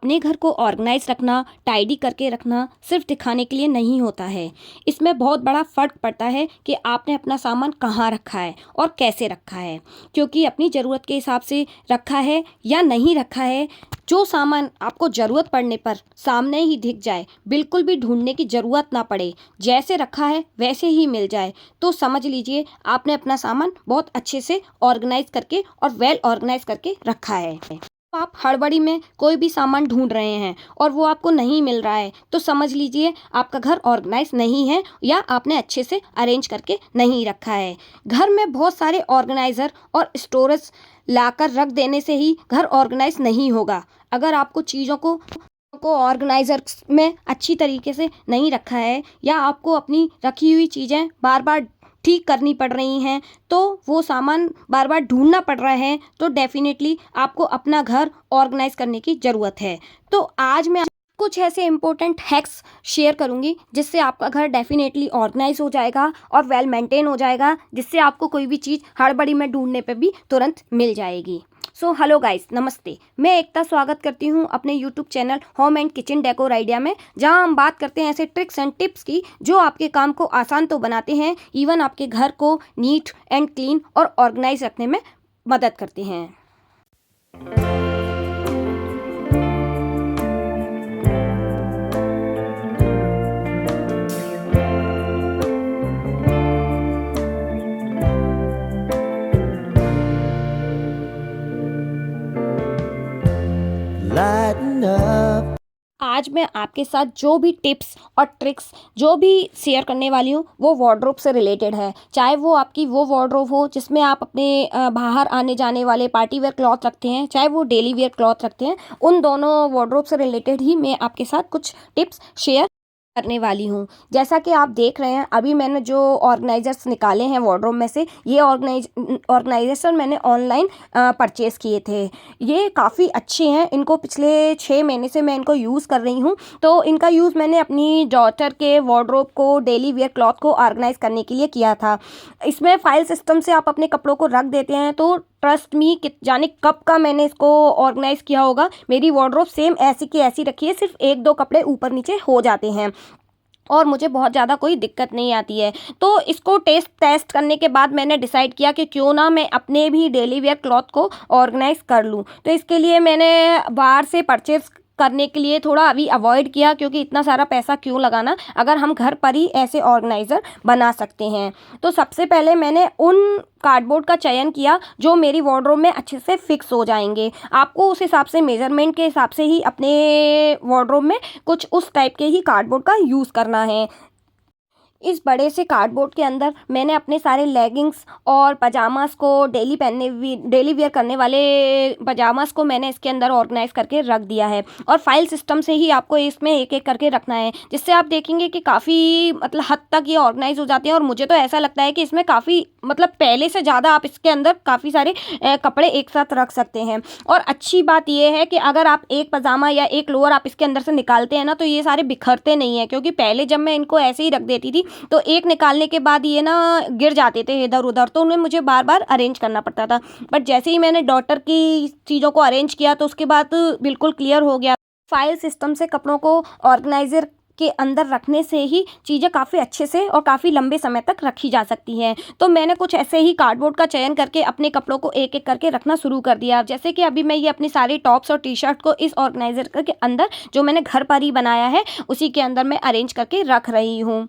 अपने घर को ऑर्गेनाइज रखना, टाइडी करके रखना सिर्फ दिखाने के लिए नहीं होता है। इसमें बहुत बड़ा फ़र्क पड़ता है कि आपने अपना सामान कहाँ रखा है और कैसे रखा है, क्योंकि अपनी ज़रूरत के हिसाब से रखा है या नहीं रखा है। जो सामान आपको ज़रूरत पड़ने पर सामने ही दिख जाए, बिल्कुल भी ढूंढने की ज़रूरत ना पड़े, जैसे रखा है वैसे ही मिल जाए, तो समझ लीजिए आपने अपना सामान बहुत अच्छे से ऑर्गेनाइज करके और वेल ऑर्गेनाइज करके रखा है। आप हड़बड़ी में कोई भी सामान ढूंढ रहे हैं और वो आपको नहीं मिल रहा है, तो समझ लीजिए आपका घर ऑर्गेनाइज नहीं है या आपने अच्छे से अरेंज करके नहीं रखा है। घर में बहुत सारे ऑर्गेनाइज़र और स्टोरेज लाकर रख देने से ही घर ऑर्गेनाइज नहीं होगा। अगर आपको चीज़ों को ऑर्गेनाइज़र में अच्छी तरीके से नहीं रखा है या आपको अपनी रखी हुई चीज़ें बार बार ठीक करनी पड़ रही हैं, तो वो सामान बार बार ढूंढना पड़ रहा है, तो डेफिनेटली आपको अपना घर ऑर्गेनाइज करने की ज़रूरत है। तो आज मैं कुछ ऐसे इम्पोर्टेंट हैक्स शेयर करूंगी जिससे आपका घर डेफिनेटली ऑर्गेनाइज हो जाएगा और वेल मेंटेन हो जाएगा, जिससे आपको कोई भी चीज़ हड़बड़ी में ढूंढने पे भी तुरंत मिल जाएगी। सो हेलो गाइस, नमस्ते। मैं एकता स्वागत करती हूँ अपने YouTube channel home and kitchen decor idea में, जहाँ हम बात करते हैं ऐसे ट्रिक्स एंड टिप्स की जो आपके काम को आसान तो बनाते हैं, इवन आपके घर को नीट एंड क्लीन और ऑर्गेनाइज रखने में मदद करते हैं। Lighten up. आज मैं आपके साथ जो भी टिप्स और ट्रिक्स जो भी शेयर करने वाली हूँ वो वार्डरोब से रिलेटेड है। चाहे वो आपकी वो वार्डरोब हो जिसमें आप अपने बाहर आने जाने वाले पार्टी वेयर क्लॉथ रखते हैं, चाहे वो डेली वेयर क्लॉथ रखते हैं, उन दोनों वार्डरोब से रिलेटेड ही मैं आपके साथ कुछ टिप्स शेयर करने वाली हूँ। जैसा कि आप देख रहे हैं, अभी मैंने जो ऑर्गेनाइजर्स निकाले हैं वार्डरोब में से, ये ऑर्गेनाइजेशन मैंने ऑनलाइन परचेज़ किए थे। ये काफ़ी अच्छे हैं, इनको पिछले 6 महीने से मैं इनको यूज़ कर रही हूँ। तो इनका यूज़ मैंने अपनी डॉटर के वार्डरोब को डेली वेयर क्लॉथ को ऑर्गेनाइज करने के लिए किया था। इसमें फाइल सिस्टम से आप अपने कपड़ों को रख देते हैं, तो ट्रस्ट मी कि जाने कब का मैंने इसको ऑर्गेनाइज किया होगा, मेरी वार्डरोब सेम ऐसी की ऐसी रखी है, सिर्फ 1-2 कपड़े ऊपर नीचे हो जाते हैं और मुझे बहुत ज़्यादा कोई दिक्कत नहीं आती है। तो इसको टेस्ट करने के बाद मैंने डिसाइड किया कि क्यों ना मैं अपने भी डेली वेयर क्लॉथ को ऑर्गेनाइज कर लूँ। तो इसके लिए मैंने बाहर से परचेज़ करने के लिए थोड़ा अभी अवॉइड किया, क्योंकि इतना सारा पैसा क्यों लगाना अगर हम घर पर ही ऐसे ऑर्गेनाइज़र बना सकते हैं। तो सबसे पहले मैंने उन कार्डबोर्ड का चयन किया जो मेरी वार्डरोब में अच्छे से फिक्स हो जाएंगे। आपको उस हिसाब से मेज़रमेंट के हिसाब से ही अपने वार्डरोब में कुछ उस टाइप के ही कार्डबोर्ड का यूज़ करना है। इस बड़े से कार्डबोर्ड के अंदर मैंने अपने सारे लेगिंग्स और पजामास को डेली वेयर करने वाले पजामास को मैंने इसके अंदर ऑर्गेनाइज करके रख दिया है। और फाइल सिस्टम से ही आपको इसमें एक एक करके रखना है, जिससे आप देखेंगे कि काफ़ी मतलब हद तक ये ऑर्गेनाइज हो जाते हैं। और मुझे तो ऐसा लगता है कि इसमें काफ़ी मतलब पहले से ज़्यादा आप इसके अंदर काफ़ी सारे कपड़े एक साथ रख सकते हैं। और अच्छी बात यह है कि अगर आप एक पजामा या एक लोअर आप इसके अंदर से निकालते हैं ना, तो ये सारे बिखरते नहीं हैं, क्योंकि पहले जब मैं इनको ऐसे ही रख देती थी तो एक निकालने के बाद ये ना गिर जाते थे इधर उधर, तो उन्हें मुझे बार बार अरेंज करना पड़ता था। बट जैसे ही मैंने डॉटर की चीज़ों को अरेंज किया तो उसके बाद बिल्कुल क्लियर हो गया। फाइल सिस्टम से कपड़ों को ऑर्गेनाइजर के अंदर रखने से ही चीज़ें काफ़ी अच्छे से और काफ़ी लंबे समय तक रखी जा सकती हैं। तो मैंने कुछ ऐसे ही कार्डबोर्ड का चयन करके अपने कपड़ों को एक एक करके रखना शुरू कर दिया। जैसे कि अभी मैं ये अपनी सारी टॉप्स और टी शर्ट को इस ऑर्गेनाइजर के अंदर जो मैंने घर पर ही बनाया है उसी के अंदर मैं अरेंज करके रख रही हूँ।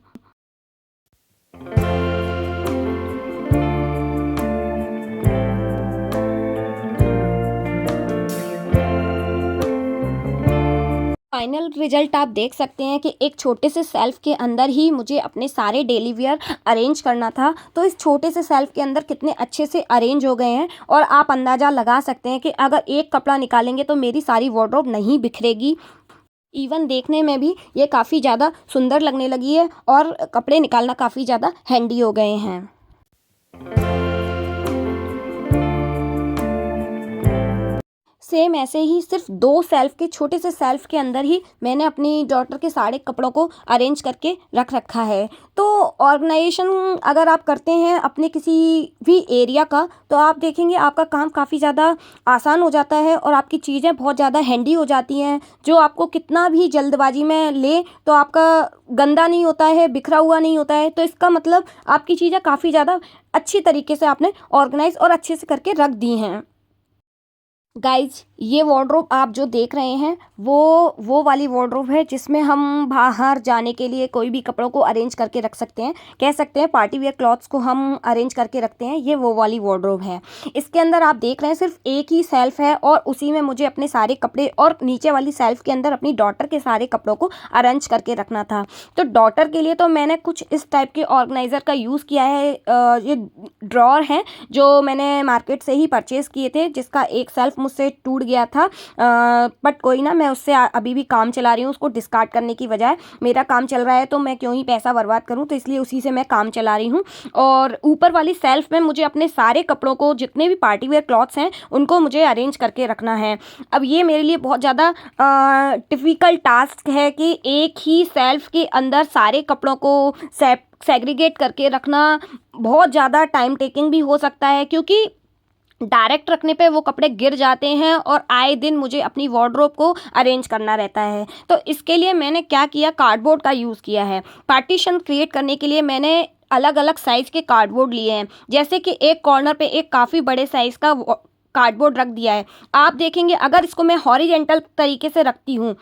फाइनल रिजल्ट आप देख सकते हैं कि एक छोटे से सेल्फ के अंदर ही मुझे अपने सारे डेली वियर अरेंज करना था। तो इस छोटे से सेल्फ के अंदर कितने अच्छे से अरेंज हो गए हैं, और आप अंदाज़ा लगा सकते हैं कि अगर एक कपड़ा निकालेंगे तो मेरी सारी वार्डरोब नहीं बिखरेगी। इवन देखने में भी ये काफ़ी ज़्यादा सुंदर लगने लगी है और कपड़े निकालना काफ़ी ज़्यादा हैंडी हो गए हैं। सेम ऐसे ही सिर्फ 2 सेल्फ के छोटे से सेल्फ के अंदर ही मैंने अपनी डॉटर के सारे कपड़ों को अरेंज करके रख रखा है। तो ऑर्गेनाइजेशन अगर आप करते हैं अपने किसी भी एरिया का, तो आप देखेंगे आपका काम काफ़ी ज़्यादा आसान हो जाता है और आपकी चीज़ें बहुत ज़्यादा हैंडी हो जाती हैं। जो आपको कितना भी जल्दबाजी में ले तो आपका गंदा नहीं होता है, बिखरा हुआ नहीं होता है। तो इसका मतलब आपकी चीज़ें काफ़ी ज़्यादा अच्छी तरीके से आपने ऑर्गेनाइज और अच्छे से करके रख दी हैं। गाइज, ये वार्डरोब आप जो देख रहे हैं वो वाली वार्डरोब है जिसमें हम बाहर जाने के लिए कोई भी कपड़ों को अरेंज करके रख सकते हैं। कह सकते हैं पार्टी वेयर क्लॉथ्स को हम अरेंज करके रखते हैं, ये वो वाली वार्डरोब है। इसके अंदर आप देख रहे हैं सिर्फ एक ही सेल्फ है और उसी में मुझे अपने सारे कपड़े और नीचे वाली सेल्फ के अंदर अपनी डॉटर के सारे कपड़ों को अरेंज करके रखना था। तो डॉटर के लिए तो मैंने कुछ इस टाइप के ऑर्गेनाइज़र का यूज़ किया है। ये ड्रॉर हैं जो मैंने मार्केट से ही परचेज़ किए थे, जिसका एक सेल्फ मुझसे टूट गया था, बट कोई ना, मैं उससे अभी भी काम चला रही हूँ। उसको डिस्कार्ड करने की बजाय मेरा काम चल रहा है तो मैं क्यों ही पैसा बर्बाद करूँ, तो इसलिए उसी से मैं काम चला रही हूँ। और ऊपर वाली सेल्फ में मुझे अपने सारे कपड़ों को, जितने भी पार्टी वेयर क्लॉथ्स हैं, उनको मुझे अरेंज करके रखना है। अब ये मेरे लिए बहुत ज़्यादा डिफ़िकल्ट टास्क है कि एक ही सेल्फ के अंदर सारे कपड़ों को सेग्रीगेट करके रखना बहुत ज़्यादा टाइम टेकिंग भी हो सकता है, क्योंकि डायरेक्ट रखने पे वो कपड़े गिर जाते हैं और आए दिन मुझे अपनी वार्डरोब को अरेंज करना रहता है। तो इसके लिए मैंने क्या किया, कार्डबोर्ड का यूज़ किया है। पार्टीशन क्रिएट करने के लिए मैंने अलग अलग साइज़ के कार्डबोर्ड लिए हैं। जैसे कि एक कॉर्नर पे एक काफ़ी बड़े साइज़ का कार्डबोर्ड रख दिया है। आप देखेंगे अगर इसको मैं हॉरिजेंटल तरीके से रखती हूँ,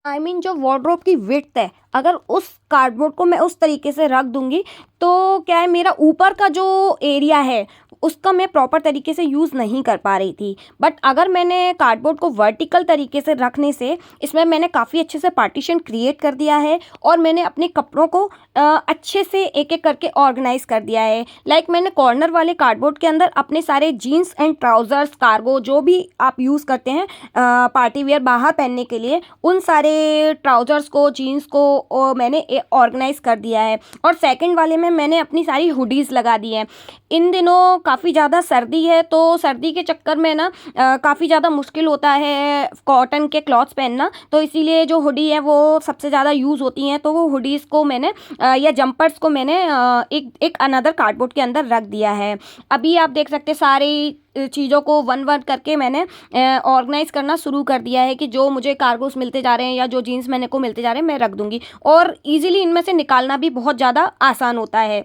जो वार्डरोब की विड्थ है, अगर उस कार्डबोर्ड को मैं उस तरीके से रख दूंगी तो क्या है, मेरा ऊपर का जो एरिया है उसका मैं प्रॉपर तरीके से यूज़ नहीं कर पा रही थी। बट अगर मैंने कार्डबोर्ड को वर्टिकल तरीके से रखने से इसमें मैंने काफ़ी अच्छे से पार्टीशन क्रिएट कर दिया है और मैंने अपने कपड़ों को अच्छे से एक एक करके ऑर्गेनाइज कर दिया है। लाइक मैंने कॉर्नर वाले कार्डबोर्ड के अंदर अपने सारे जीन्स एंड ट्राउज़र्स, कार्गो, जो भी आप यूज़ करते हैं पार्टी वेयर बाहर पहनने के लिए, उन सारे ट्राउज़र्स को, जीन्स को मैंने ऑर्गेनाइज कर दिया है। और सेकंड वाले में मैंने अपनी सारी हुडीज़ लगा दी हैं। इन दिनों काफ़ी ज़्यादा सर्दी है, तो सर्दी के चक्कर में ना काफ़ी ज़्यादा मुश्किल होता है कॉटन के क्लॉथ्स पहनना, तो इसीलिए जो हुडी है वो सबसे ज़्यादा यूज़ होती हैं। तो वो हुडीज़ को मैंने या जंपर्स को मैंने एक अनदर कार्डबोर्ड के अंदर रख दिया है। अभी आप देख सकते हैं सारी चीज़ों को वन वन करके मैंने ऑर्गेनाइज करना शुरू कर दिया है कि जो मुझे कार्गोस मिलते जा रहे हैं या जो जीन्स मैंने को मिलते जा रहे हैं मैं रख दूँगी, और ईजिली इनमें से निकालना भी बहुत ज़्यादा आसान होता है।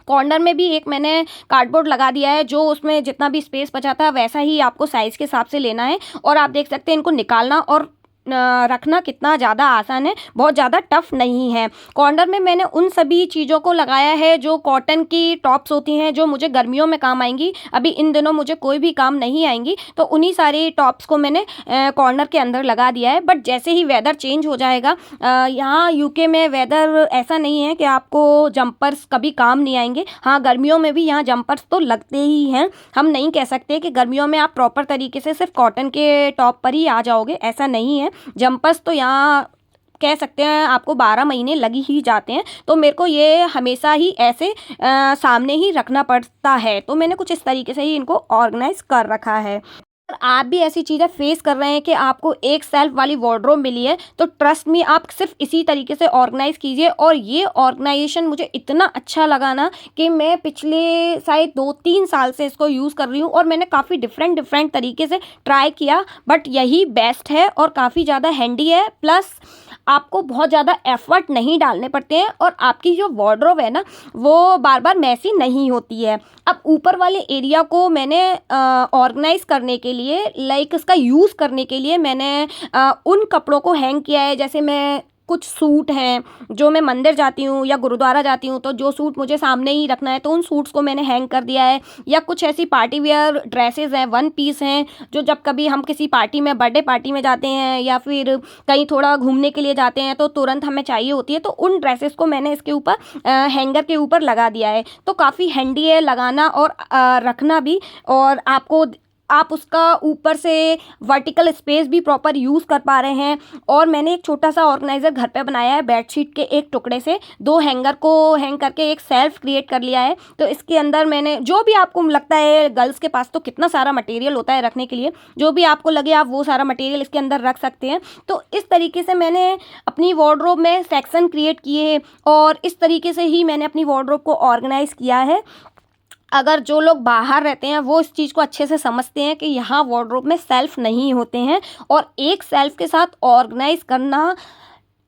कॉर्नर में भी एक मैंने कार्डबोर्ड लगा दिया है, जो उसमें जितना भी स्पेस बचा था वैसा ही आपको साइज़ के हिसाब से लेना है, और आप देख सकते हैं इनको निकालना और रखना कितना ज़्यादा आसान है, बहुत ज़्यादा टफ नहीं है। कॉर्नर में मैंने उन सभी चीज़ों को लगाया है जो कॉटन की टॉप्स होती हैं, जो मुझे गर्मियों में काम आएंगी। अभी इन दिनों मुझे कोई भी काम नहीं आएंगी, तो उन्हीं सारी टॉप्स को मैंने कॉर्नर के अंदर लगा दिया है। बट जैसे ही वेदर चेंज हो जाएगा, यहाँ यूके में वेदर ऐसा नहीं है कि आपको जंपर्स कभी काम नहीं आएंगे। हाँ, गर्मियों में भी यहाँ जंपर्स तो लगते ही हैं। हम नहीं कह सकते कि गर्मियों में आप प्रॉपर तरीके से सिर्फ कॉटन के टॉप पर ही आ जाओगे, ऐसा नहीं है। जंपर्स तो यहाँ कह सकते हैं आपको 12 महीने लगी ही जाते हैं, तो मेरे को ये हमेशा ही ऐसे सामने ही रखना पड़ता है। तो मैंने कुछ इस तरीके से ही इनको ऑर्गेनाइज कर रखा है। अगर आप भी ऐसी चीज़ें फेस कर रहे हैं कि आपको एक सेल्फ वाली वार्डरोब मिली है, तो ट्रस्ट मी, आप सिर्फ इसी तरीके से ऑर्गेनाइज कीजिए। और ये ऑर्गेनाइजेशन मुझे इतना अच्छा लगा ना कि मैं पिछले शायद 2-3 साल से इसको यूज़ कर रही हूँ, और मैंने काफ़ी डिफरेंट तरीके से ट्राई किया, बट यही बेस्ट है और काफ़ी ज़्यादा हैंडी है। प्लस आपको बहुत ज़्यादा एफर्ट नहीं डालने पड़ते हैं, और आपकी जो वार्डरोब है ना वो बार बार मैसी नहीं होती है। अब ऊपर वाले एरिया को मैंने ऑर्गेनाइज करने के लिए, लाइक इसका यूज़ करने के लिए, मैंने उन कपड़ों को हैंग किया है। जैसे मैं कुछ सूट हैं जो मैं मंदिर जाती हूँ या गुरुद्वारा जाती हूँ, तो जो सूट मुझे सामने ही रखना है, तो उन सूट्स को मैंने हैंग कर दिया है। या कुछ ऐसी पार्टी वेयर ड्रेसेस हैं, वन पीस हैं, जो जब कभी हम किसी पार्टी में, बर्थडे पार्टी में जाते हैं या फिर कहीं थोड़ा घूमने के लिए जाते हैं, तो तुरंत हमें चाहिए होती है, तो उन ड्रेसेस को मैंने इसके ऊपर हैंगर के ऊपर लगा दिया है। तो काफ़ी हैंडी है लगाना और रखना भी, और आपको आप उसका ऊपर से वर्टिकल स्पेस भी प्रॉपर यूज़ कर पा रहे हैं। और मैंने एक छोटा सा ऑर्गेनाइज़र घर पे बनाया है बेडशीट के एक टुकड़े से, 2 हैंगर को हैंग करके एक सेल्फ क्रिएट कर लिया है। तो इसके अंदर मैंने जो भी आपको लगता है, गर्ल्स के पास तो कितना सारा मटेरियल होता है रखने के लिए, जो भी आपको लगे आप वो सारा मटेरियल इसके अंदर रख सकते हैं। तो इस तरीके से मैंने अपनी वार्डरोब में सेक्शन क्रिएट किए और इस तरीके से ही मैंने अपनी वार्डरोब को ऑर्गेनाइज़ किया है। अगर जो लोग बाहर रहते हैं वो इस चीज़ को अच्छे से समझते हैं कि यहाँ वार्डरोब में सेल्फ नहीं होते हैं और एक सेल्फ के साथ ऑर्गेनाइज करना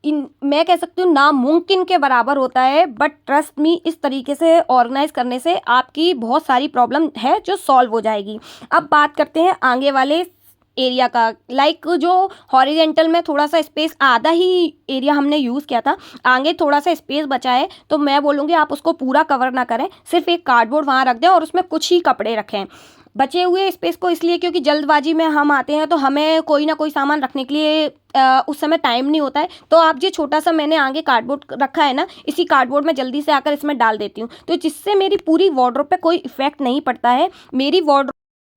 मैं कह सकती हूँ नामुमकिन के बराबर होता है। बट ट्रस्ट मी, इस तरीके से ऑर्गेनाइज करने से आपकी बहुत सारी प्रॉब्लम है जो सॉल्व हो जाएगी। अब बात करते हैं आगे वाले एरिया का। लाइक जो हॉरिजेंटल में थोड़ा सा स्पेस, आधा ही एरिया हमने यूज़ किया था, आगे थोड़ा सा स्पेस बचा है, तो मैं बोलूँगी आप उसको पूरा कवर ना करें, सिर्फ एक कार्डबोर्ड वहाँ रख दें और उसमें कुछ ही कपड़े रखें बचे हुए स्पेस को। इसलिए क्योंकि जल्दबाजी में हम आते हैं तो हमें कोई ना कोई सामान रखने के लिए उस समय टाइम नहीं होता है। तो आप जो छोटा सा मैंने आगे कार्डबोर्ड रखा है ना, इसी कार्डबोर्ड में जल्दी से आकर इसमें डाल देती हूँ, तो जिससे मेरी पूरी वार्डरोब पे कोई इफेक्ट नहीं पड़ता है। मेरी वार्डरोब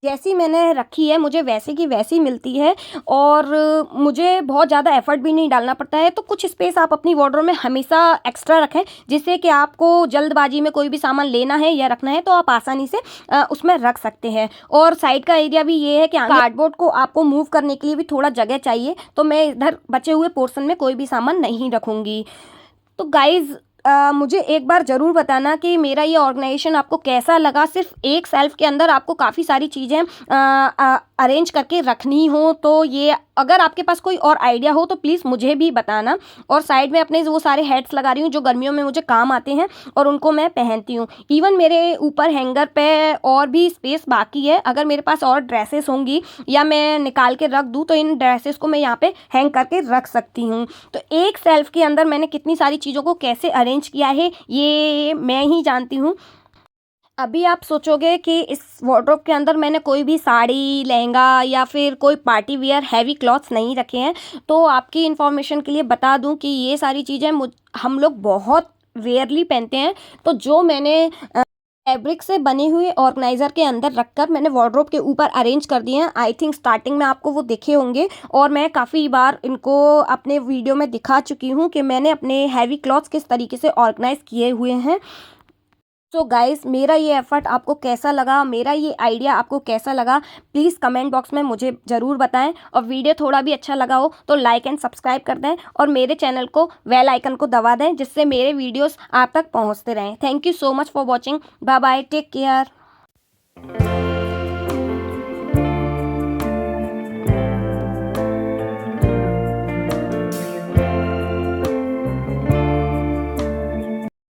जैसी मैंने रखी है मुझे वैसे की वैसी मिलती है और मुझे बहुत ज़्यादा एफर्ट भी नहीं डालना पड़ता है। तो कुछ स्पेस आप अपनी वार्डरोब में हमेशा एक्स्ट्रा रखें, जिससे कि आपको जल्दबाजी में कोई भी सामान लेना है या रखना है तो आप आसानी से उसमें रख सकते हैं। और साइड का एरिया भी ये है कि कार्डबोर्ड को आपको मूव करने के लिए भी थोड़ा जगह चाहिए, तो मैं इधर बचे हुए पोर्शन में कोई भी सामान नहीं रखूँगी। तो गाइज़, मुझे एक बार ज़रूर बताना कि मेरा ये ऑर्गेनाइजेशन आपको कैसा लगा। सिर्फ एक सेल्फ के अंदर आपको काफ़ी सारी चीज़ें अरेंज करके रखनी हो, तो ये अगर आपके पास कोई और आइडिया हो तो प्लीज़ मुझे भी बताना। और साइड में अपने वो सारे हेड्स लगा रही हूँ जो गर्मियों में मुझे काम आते हैं और उनको मैं पहनती हूँ। इवन मेरे ऊपर हैंगर पे और भी स्पेस बाकी है, अगर मेरे पास और ड्रेसेस होंगी या मैं निकाल के रख दूँ तो इन ड्रेसेस को मैं यहाँ पे हैंग करके रख सकती हूँ। तो एक सेल्फ के अंदर मैंने कितनी सारी चीज़ों को कैसे अरेंज किया है ये मैं ही जानती हूँ। अभी आप सोचोगे कि इस वार्डरोब के अंदर मैंने कोई भी साड़ी, लहंगा या फिर कोई पार्टी वियर हैवी क्लॉथ्स नहीं रखे हैं, तो आपकी इन्फॉर्मेशन के लिए बता दूं कि ये सारी चीज़ें हम लोग बहुत रेयरली पहनते हैं। तो जो मैंने फैब्रिक से बने हुए ऑर्गेनाइज़र के अंदर रखकर मैंने वार्डरोब के ऊपर अरेंज कर दिए हैं। आई थिंक स्टार्टिंग में आपको वो दिखे होंगे और मैं काफ़ी बार इनको अपने वीडियो में दिखा चुकी हूँ कि मैंने अपने हैवी क्लॉथ्स किस तरीके से ऑर्गेनाइज़ किए हुए हैं। सो गाइस, मेरा ये एफर्ट आपको कैसा लगा, मेरा ये आइडिया आपको कैसा लगा, प्लीज़ कमेंट बॉक्स में मुझे ज़रूर बताएं। और वीडियो थोड़ा भी अच्छा लगा हो तो लाइक एंड सब्सक्राइब कर दें और मेरे चैनल को बेल आइकन को दबा दें, जिससे मेरे वीडियोस आप तक पहुंचते रहें। Thank you so much for watching. Bye bye, take care.